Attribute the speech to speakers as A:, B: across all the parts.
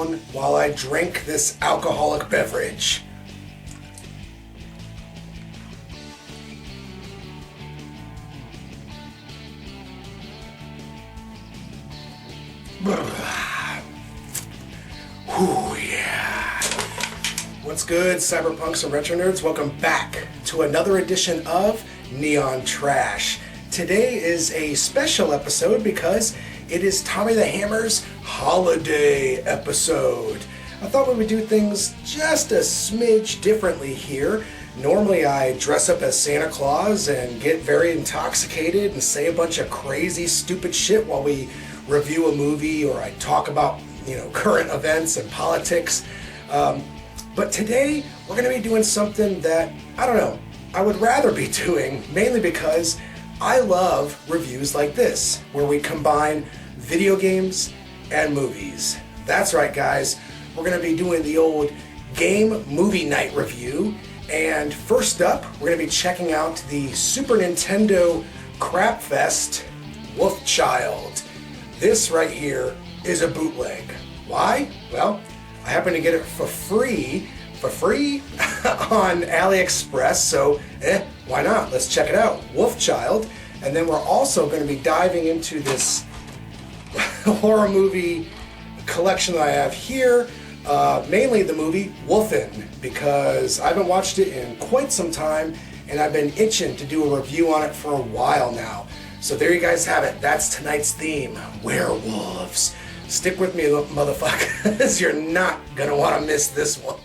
A: down while I drink this alcoholic beverage. Whew, yeah. What's good, cyberpunks and retro nerds? Welcome back to another edition of Neon Trash. Today is a special episode because it is Tommy the Hammer's holiday episode. I thought we would do things just a smidge differently here. Normally I dress up as Santa Claus and get very intoxicated and say a bunch of crazy, stupid shit while we review a movie or I talk about, current events and politics. But today we're going to be doing something that, I would rather be doing, mainly because I love reviews like this, where we combine video games and movies. That's right, guys. We're going to be doing the old game movie night review. And first up, we're going to be checking out the Super Nintendo Crap Fest Wolfchild. This right here is a bootleg. Why? Well, I happen to get it for free on AliExpress, so why not? Let's check it out. Wolfchild. And then we're also going to be diving into this horror movie collection that I have here, mainly the movie Wolfen, because I haven't watched it in quite some time and I've been itching to do a review on it for a while now. So there you guys have it. That's tonight's theme, werewolves. Stick with me, motherfuckers. You're not gonna want to miss this one.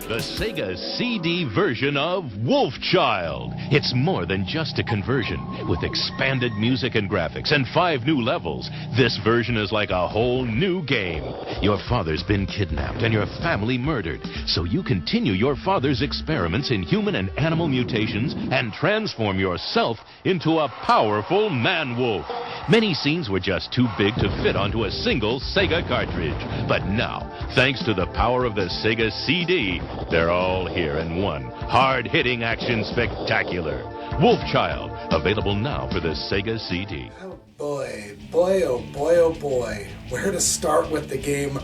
B: The Sega CD version of Wolfchild. It's more than just a conversion. With expanded music and graphics and 5 new levels, this version is like a whole new game. Your father's been kidnapped and your family murdered, so you continue your father's experiments in human and animal mutations and transform yourself into a powerful man-wolf. Many scenes were just too big to fit onto a single Sega cartridge. But now, thanks to the power of the Sega CD, they're all here in one hard-hitting action spectacular. Wolfchild, available now for the Sega CD.
A: Oh boy, oh boy. Where to start with the game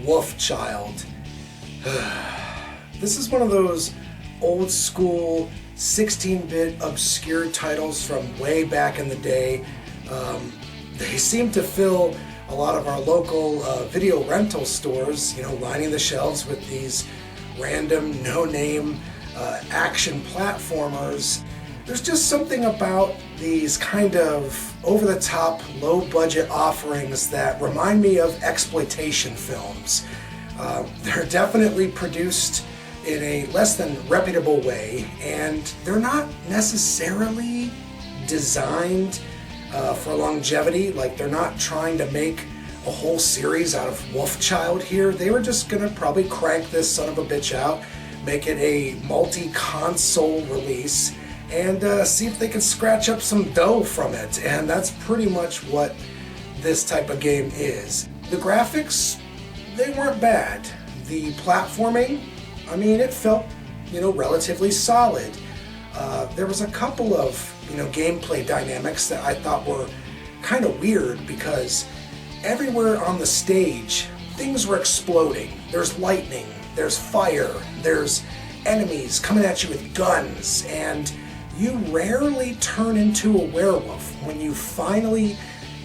A: Wolfchild? This is one of those old school 16-bit obscure titles from way back in the day. They seem to fill a lot of our local video rental stores, lining the shelves with these random, no-name action platformers. There's just something about these kind of over-the-top, low-budget offerings that remind me of exploitation films. They're definitely produced in a less than reputable way, and they're not necessarily designed for longevity. Like, they're not trying to make a whole series out of Wolfchild here. They were just gonna probably crank this son of a bitch out, make it a multi-console release, and see if they can scratch up some dough from it. And that's pretty much what this type of game is. The graphics, they weren't bad. The platforming, I mean, it felt, relatively solid. There was a couple of, gameplay dynamics that I thought were kind of weird, because everywhere on the stage, things were exploding. There's lightning, there's fire, there's enemies coming at you with guns, and you rarely turn into a werewolf. When you finally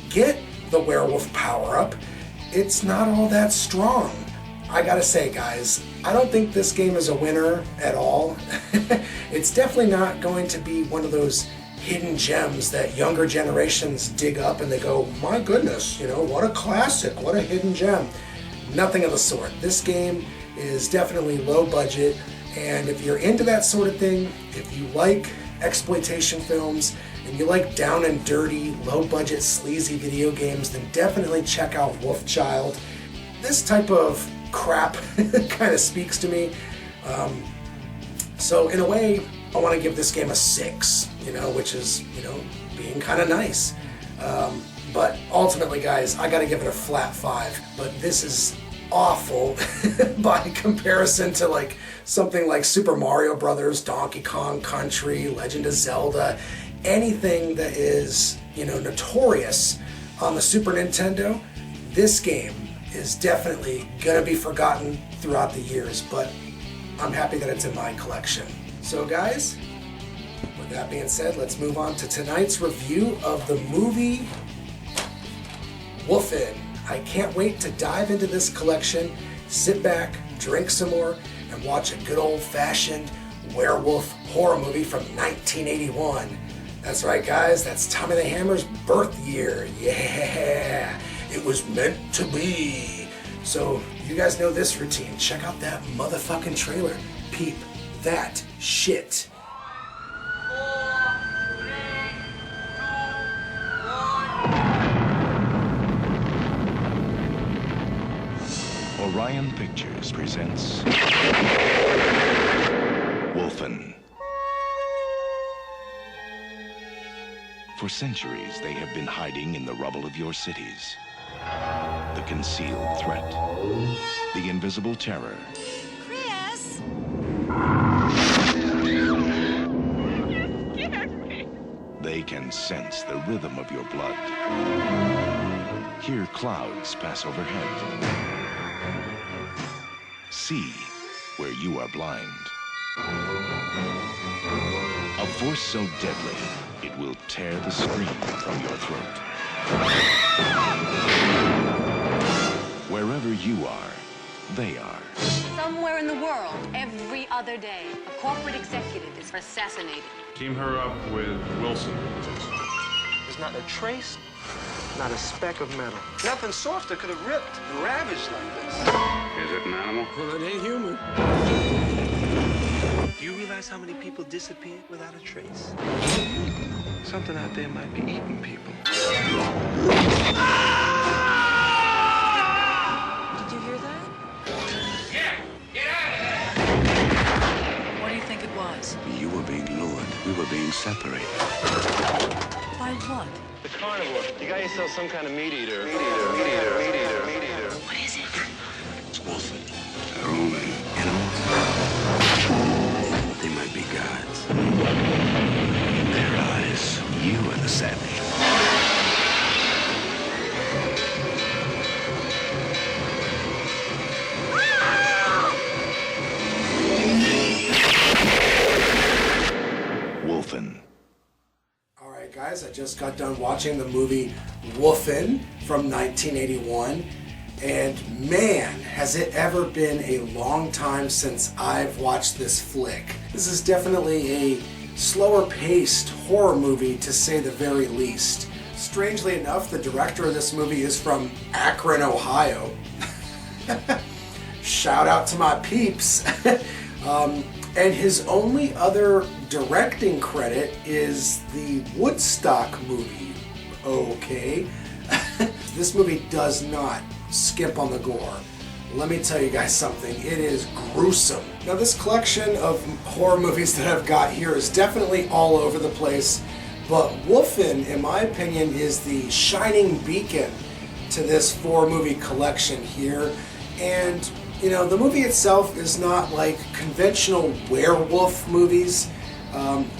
A: get the werewolf power-up, it's not all that strong. I gotta say, guys, I don't think this game is a winner at all. It's definitely not going to be one of those hidden gems that younger generations dig up and they go, my goodness, what a classic, what a hidden gem. Nothing of the sort. This game is definitely low budget, and if you're into that sort of thing, if you like exploitation films, and you like down and dirty, low budget, sleazy video games, then definitely check out Wolfchild. This type of crap kind of speaks to me. So in a way, I want to give this game a 6, which is, being kind of nice. But ultimately, guys, I got to give it a flat 5. But this is awful by comparison to like something like Super Mario Brothers, Donkey Kong Country, Legend of Zelda, anything that is, notorious on the Super Nintendo. This game is definitely gonna be forgotten throughout the years, but I'm happy that it's in my collection. So guys, with that being said, let's move on to tonight's review of the movie Wolfen. I can't wait to dive into this collection, sit back, drink some more, and watch a good old-fashioned werewolf horror movie from 1981. That's right, guys, that's Tommy the Hammer's birth year. Yeah, it was meant to be. So you guys know this routine. Check out that motherfucking trailer. Peep that shit.
C: 4, 3, 2, 1.
D: Orion Pictures presents Wolfen. For centuries, they have been hiding in the rubble of your cities. The concealed threat, the invisible terror.
E: Chris!
C: You scared me.
D: They can sense the rhythm of your blood. Hear clouds pass overhead. See where you are blind. A force so deadly, it will tear the scream from your throat. Wherever you are, they are.
E: Somewhere in the world, every other day, a corporate executive is assassinated.
F: Team her up with Wilson.
G: There's not a trace, not a speck of metal. Nothing softer could have ripped and ravaged like this.
F: Is it an animal?
G: Well, it ain't human. Do you realize how many people disappeared without a trace? Something out there might be eating people.
E: Did you hear that? What do you think it was?
H: You were being lured. We were being separated.
E: By what?
G: The carnivore. You got yourself some kind of meat eater. Meat eater, meat eater, meat eater, meat eater.
E: What is it?
H: It's Wolfen. They're only animals. They might be gods. In their eyes, you are the savage.
D: Wolfen.
A: All right, guys, I just got done watching the movie Wolfen from 1981, and man, has it ever been a long time since I've watched this flick. This is definitely a slower-paced horror movie, to say the very least. Strangely enough, the director of this movie is from Akron, Ohio. Shout out to my peeps. And his only other directing credit is the Woodstock movie. Okay. This movie does not skimp on the gore. Let me tell you guys something, it is gruesome. Now this collection of horror movies that I've got here is definitely all over the place, but Wolfen, in my opinion, is the shining beacon to this 4-movie collection here. And, you know, the movie itself is not like conventional werewolf movies.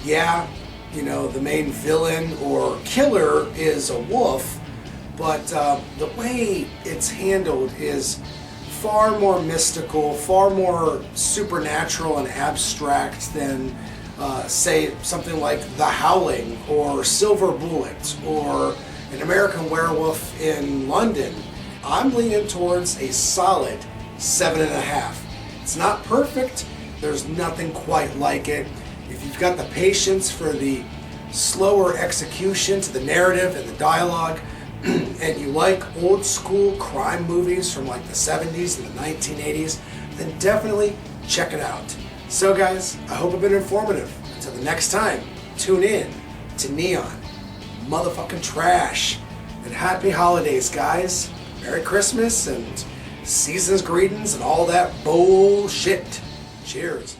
A: Yeah, you know, the main villain or killer is a wolf, but the way it's handled is far more mystical, far more supernatural and abstract than, say, something like The Howling or Silver Bullet or An American Werewolf in London. I'm leaning towards a solid 7.5. It's not perfect. There's nothing quite like it. If you've got the patience for the slower execution to the narrative and the dialogue, and you like old school crime movies from like the 70s and the 1980s, then definitely check it out. So guys, I hope I've been informative. Until the next time, tune in to Neon Motherfucking Trash. And happy holidays, guys. Merry Christmas and season's greetings and all that bullshit. Cheers.